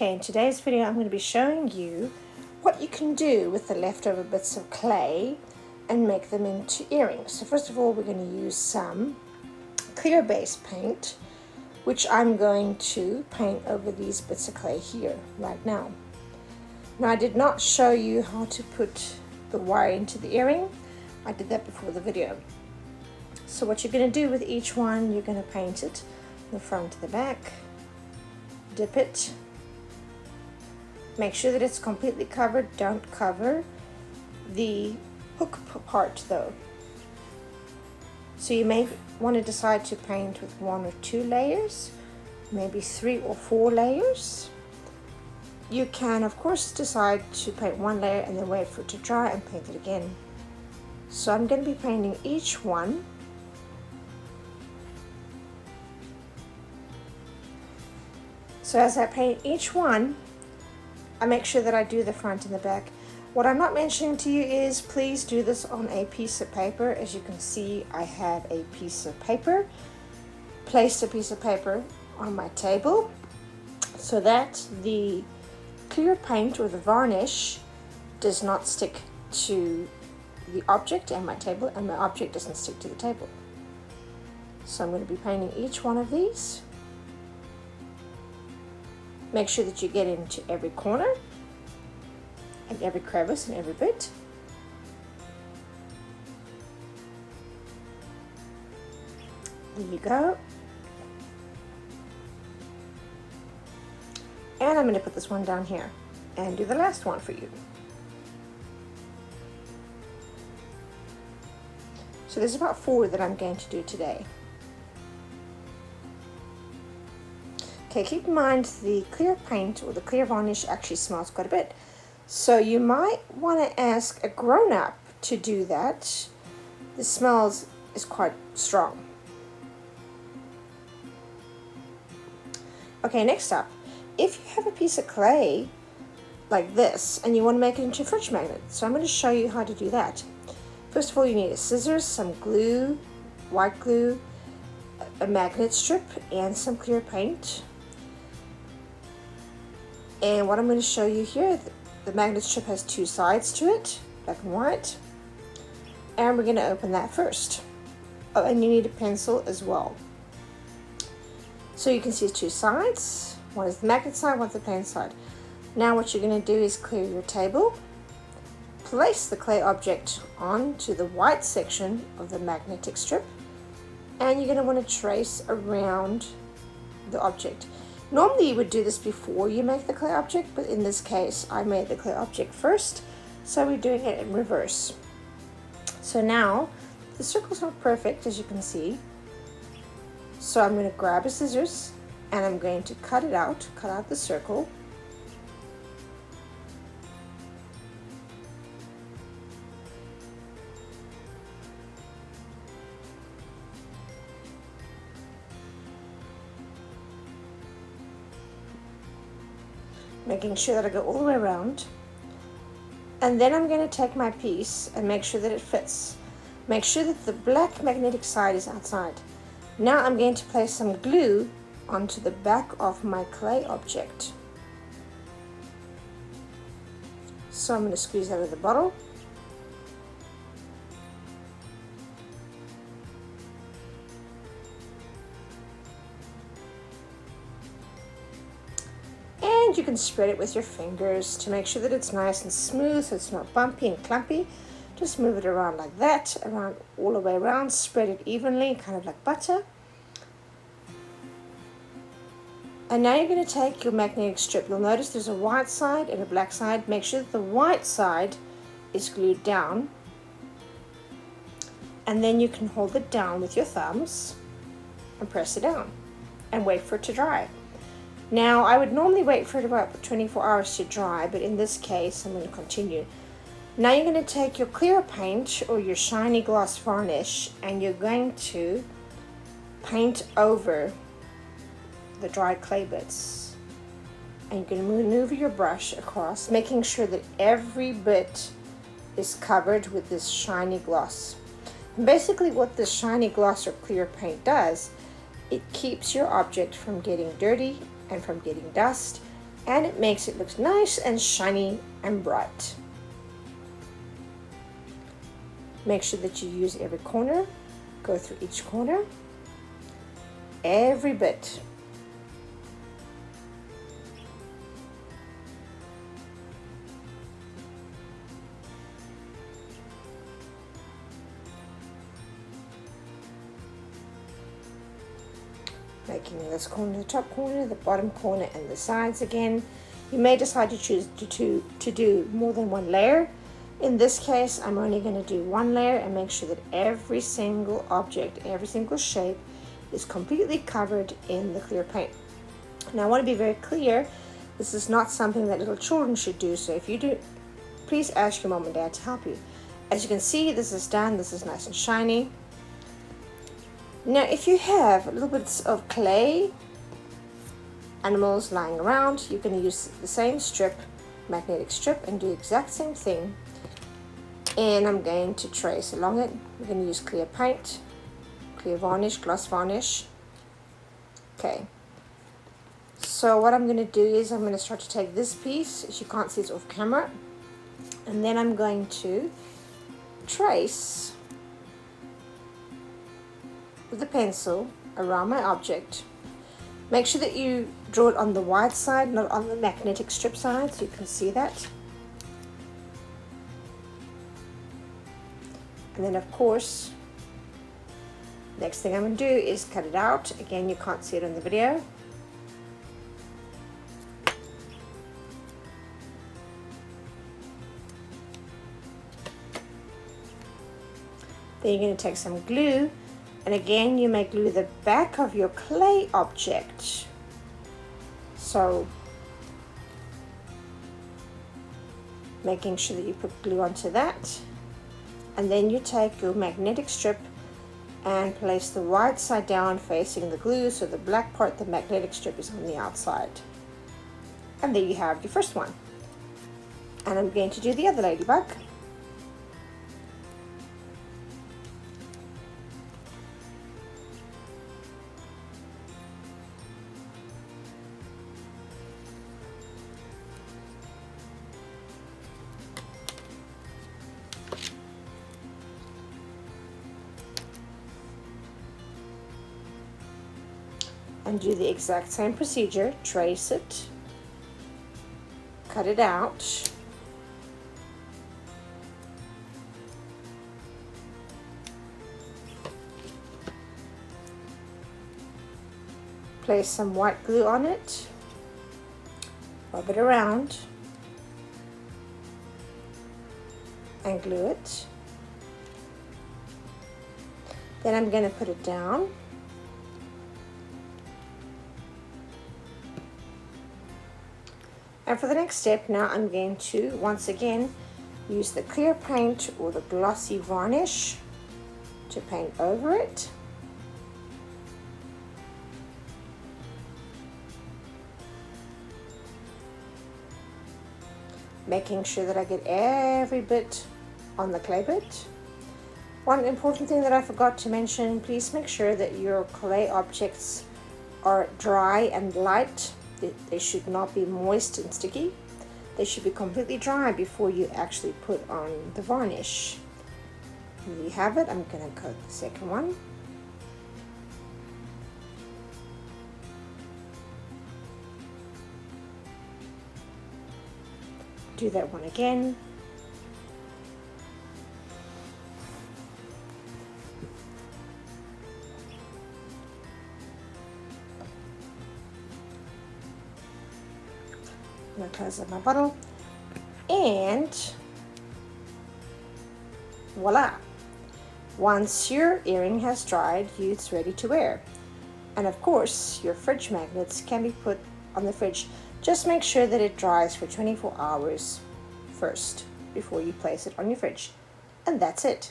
Okay, in today's video I'm going to be showing you what you can do with the leftover bits of clay and make them into earrings. So first of all, we're going to use some clear base paint, which I'm going to paint over these bits of clay here right now. Now, I did not show you how to put the wire into the earring. I did that before the video. So what you're going to do with each one, you're going to paint it the front to the back, dip it, make sure that it's completely covered. Don't cover the hook part though. So you may want to decide to paint with 1 or 2 layers, maybe 3 or 4 layers. You can of course decide to paint 1 layer and then wait for it to dry and paint it again. So I'm going to be painting each one. So as I paint each one, I make sure that I do the front and the back. What I'm not mentioning to you is please do this on a piece of paper. As you can see, I have a piece of paper. Placed a piece of paper on my table so that the clear paint or the varnish does not stick to the object and my table, and my object doesn't stick to the table. So I'm going to be painting each one of these. Make sure that you get into every corner and every crevice and every bit. There you go. And I'm going to put this one down here and do the last one for you. So there's about 4 that I'm going to do today. Okay, keep in mind the clear paint or the clear varnish actually smells quite a bit. So you might want to ask a grown-up to do that. The smell is quite strong. Okay, next up, if you have a piece of clay like this and you want to make it into a fridge magnet, so I'm going to show you how to do that. First of all, you need a scissors, some glue, white glue, a magnet strip, and some clear paint. And what I'm going to show you here, the magnet strip has 2 sides to it, black and white. And we're going to open that first. Oh, and you need a pencil as well. So you can see 2 sides. One is the magnet side, one's the paint side. Now what you're going to do is clear your table. Place the clay object onto the white section of the magnetic strip. And you're going to want to trace around the object. Normally you would do this before you make the clay object, but in this case I made the clay object first, so we're doing it in reverse. So now the circle's not perfect, as you can see, so I'm going to grab a scissors and I'm going to cut out the circle. Making sure that I go all the way around, and then I'm going to take my piece and make sure that it fits. Make sure that the black magnetic side is outside. Now I'm going to place some glue onto the back of my clay object. So I'm going to squeeze out of the bottle. And you can spread it with your fingers to make sure that it's nice and smooth, so it's not bumpy and clumpy. Just move it around like that, around all the way around, spread it evenly, kind of like butter. And now you're going to take your magnetic strip. You'll notice there's a white side and a black side. Make sure that the white side is glued down. And then you can hold it down with your thumbs and press it down and wait for it to dry. Now, I would normally wait for it about 24 hours to dry, but in this case, I'm going to continue. Now you're going to take your clear paint or your shiny gloss varnish and you're going to paint over the dried clay bits. And you're going to maneuver your brush across, making sure that every bit is covered with this shiny gloss. And basically what this shiny gloss or clear paint does, it keeps your object from getting dirty and from getting dust, and it makes it look nice and shiny and bright. Make sure that you use every corner, go through each corner, every bit. Making this corner the top corner, the bottom corner, and the sides again. You may decide to choose to do more than one layer. In this case, I'm only going to do one layer and make sure that every single object, every single shape is completely covered in the clear paint. Now I want to be very clear, this is not something that little children should do, so if you do, please ask your mom and dad to help you. As you can see, this is done, this is nice and shiny. Now if you have a little bit of clay animals lying around, you can use the same strip, magnetic strip, and do the exact same thing. And I'm going to trace along it. We're going to use clear paint, clear varnish, gloss varnish. Okay, so what I'm going to do is I'm going to start to take this piece, as you can't see it's off camera, and then I'm going to trace with the pencil around my object. Make sure that you draw it on the white side, not on the magnetic strip side, so you can see that. And then of course, next thing I'm going to do is cut it out. Again, you can't see it in the video. Then you're going to take some glue, and again you may glue the back of your clay object. So making sure that you put glue onto that, and then you take your magnetic strip and place the white side down facing the glue, so the black part, the magnetic strip, is on the outside. And there you have your first one. And I'm going to do the other ladybug. And do the exact same procedure, trace it, cut it out, place some white glue on it, rub it around, and glue it. Then I'm going to put it down. And for the next step, now I'm going to once again use the clear paint or the glossy varnish to paint over it. Making sure that I get every bit on the clay bit. One important thing that I forgot to mention, please make sure that your clay objects are dry and light. They should not be moist and sticky. They should be completely dry before you actually put on the varnish. There you have it. I'm going to coat the second one. Do that one again. I'm going to close up my bottle, and voila! Once your earring has dried, it's ready to wear. And of course, your fridge magnets can be put on the fridge. Just make sure that it dries for 24 hours first before you place it on your fridge. And that's it.